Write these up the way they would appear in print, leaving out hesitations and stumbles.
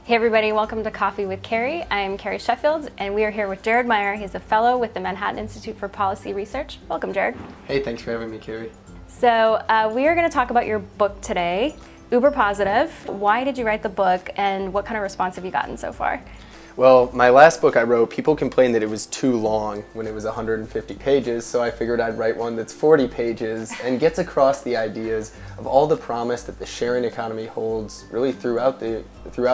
Hey everybody, welcome to Coffee with Carrie. I'm Carrie Sheffield, and we are here with Jared Meyer. He's a fellow with the Manhattan Institute for Policy Research. Welcome, Jared. Hey, thanks for having me, Carrie. So we are going to talk about your book today, Uber Positive. Why did you write the book, and what kind of response have you gotten so far? Well, my last book I wrote, people complained that it was too long when it was 150 pages, so I figured I'd write one that's 40 pages and gets across the ideas of all the promise that the sharing economy holds really throughout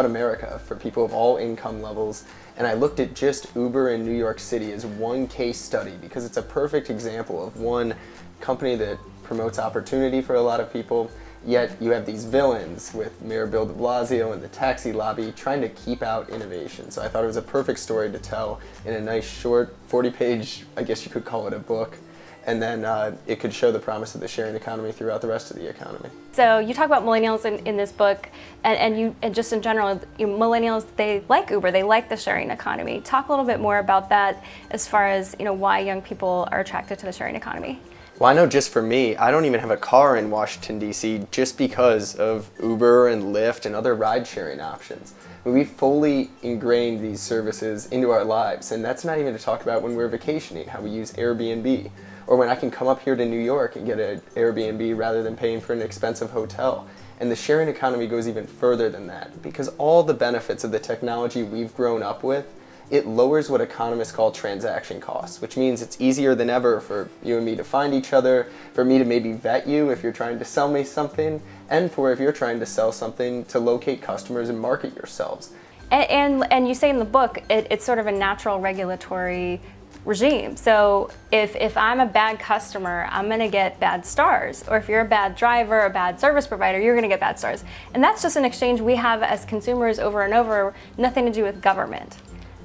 America for people of all income levels. And I looked at just Uber in New York City as one case study because it's a perfect example of one company that promotes opportunity for a lot of people. Yet you have these villains with Mayor Bill de Blasio and the taxi lobby trying to keep out innovation. So I thought it was a perfect story to tell in a nice short 40-page, I guess you could call it a book. And then it could show the promise of the sharing economy throughout the rest of the economy. So you talk about millennials in this book, and just in general, millennials, they like Uber, they like the sharing economy. Talk a little bit more about that as far as why young people are attracted to the sharing economy. Well, I know just for me, I don't even have a car in Washington, D.C. just because of Uber and Lyft and other ride-sharing options. We fully ingrained these services into our lives, and that's not even to talk about when we're vacationing, how we use Airbnb, or when I can come up here to New York and get an Airbnb rather than paying for an expensive hotel. And the sharing economy goes even further than that, because all the benefits of the technology we've grown up with, it lowers what economists call transaction costs, which means it's easier than ever for you and me to find each other, for me to maybe vet you if you're trying to sell me something, and for if you're trying to sell something to locate customers and market yourselves. And you say in the book, it's sort of a natural regulatory regime. So if I'm a bad customer, I'm going to get bad stars. Or if you're a bad driver, a bad service provider, you're going to get bad stars. And that's just an exchange we have as consumers over and over, nothing to do with government.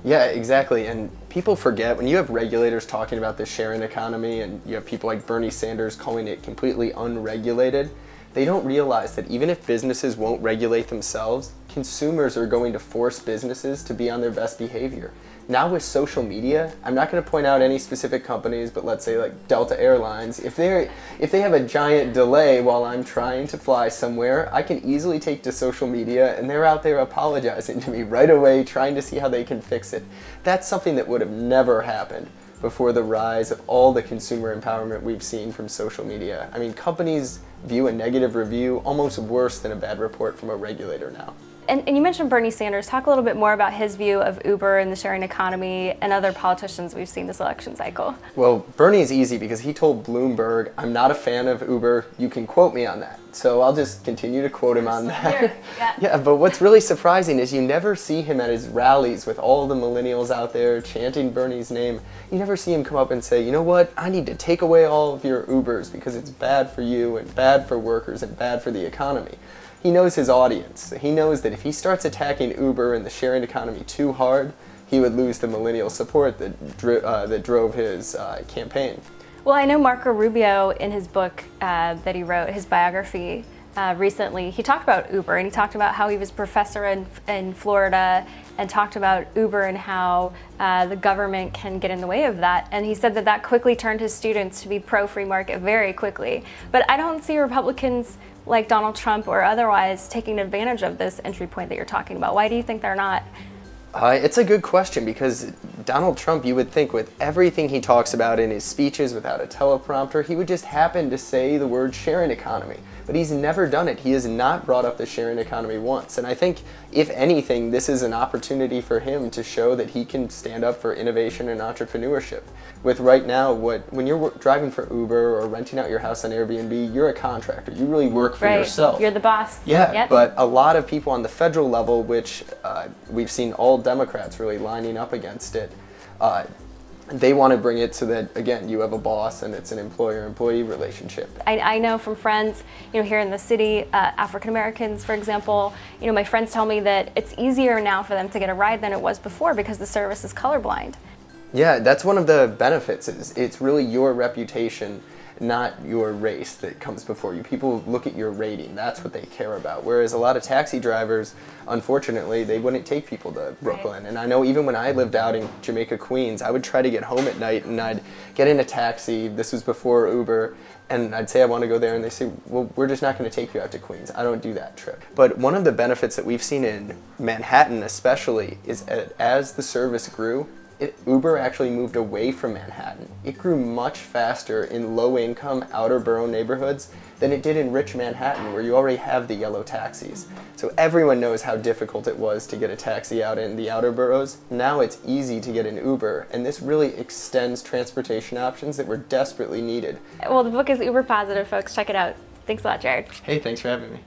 Yeah, exactly. And people forget when you have regulators talking about the sharing economy and you have people like Bernie Sanders calling it completely unregulated, they don't realize that even if businesses won't regulate themselves, consumers are going to force businesses to be on their best behavior. Now with social media, I'm not going to point out any specific companies, but let's say like Delta Airlines, if they have a giant delay while I'm trying to fly somewhere, I can easily take to social media and they're out there apologizing to me right away, trying to see how they can fix it. That's something that would have never happened before the rise of all the consumer empowerment we've seen from social media. I mean, companies view a negative review almost worse than a bad report from a regulator now. And you mentioned Bernie Sanders. Talk a little bit more about his view of Uber and the sharing economy and other politicians we've seen this election cycle. Well, Bernie's easy because he told Bloomberg, I'm not a fan of Uber, you can quote me on that. So I'll just continue to quote him on that. Yeah, but what's really surprising is you never see him at his rallies with all the millennials out there chanting Bernie's name. You never see him come up and say, you know what, I need to take away all of your Ubers because it's bad for you and bad for workers and bad for the economy. He knows his audience. He knows that if he starts attacking Uber and the sharing economy too hard, he would lose the millennial support that drove his campaign. Well, I know Marco Rubio in his book that he wrote, his biography recently, he talked about Uber and he talked about how he was a professor in Florida and talked about Uber and how the government can get in the way of that. And he said that quickly turned his students to be pro-free market very quickly. But I don't see Republicans like Donald Trump or otherwise taking advantage of this entry point that you're talking about. Why do you think they're not? It's a good question because Donald Trump, you would think with everything he talks about in his speeches without a teleprompter, he would just happen to say the word sharing economy. But he's never done it. He has not brought up the sharing economy once. And I think, if anything, this is an opportunity for him to show that he can stand up for innovation and entrepreneurship. With right now, when you're driving for Uber or renting out your house on Airbnb, you're a contractor. You really work for yourself. You're the boss. Yeah, yep. But a lot of people on the federal level, which we've seen all Democrats really lining up against it, they want to bring it so that, again, you have a boss and it's an employer-employee relationship. I know from friends, here in the city, African Americans, for example, my friends tell me that it's easier now for them to get a ride than it was before because the service is colorblind. Yeah, that's one of the benefits. It's really your reputation, not your race, that comes before you. People look at your rating. That's what they care about. Whereas a lot of taxi drivers, unfortunately, they wouldn't take people to Brooklyn. And I know even when I lived out in Jamaica, Queens, I would try to get home at night and I'd get in a taxi. This was before Uber. And I'd say I want to go there, and they say, well, we're just not going to take you out to Queens. I don't do that trip. But one of the benefits that we've seen in Manhattan especially is that as the service grew, Uber actually moved away from Manhattan. It grew much faster in low-income, outer borough neighborhoods than it did in rich Manhattan, where you already have the yellow taxis. So everyone knows how difficult it was to get a taxi out in the outer boroughs. Now it's easy to get an Uber, and this really extends transportation options that were desperately needed. Well, the book is uber positive, folks. Check it out. Thanks a lot, Jared. Hey, thanks for having me.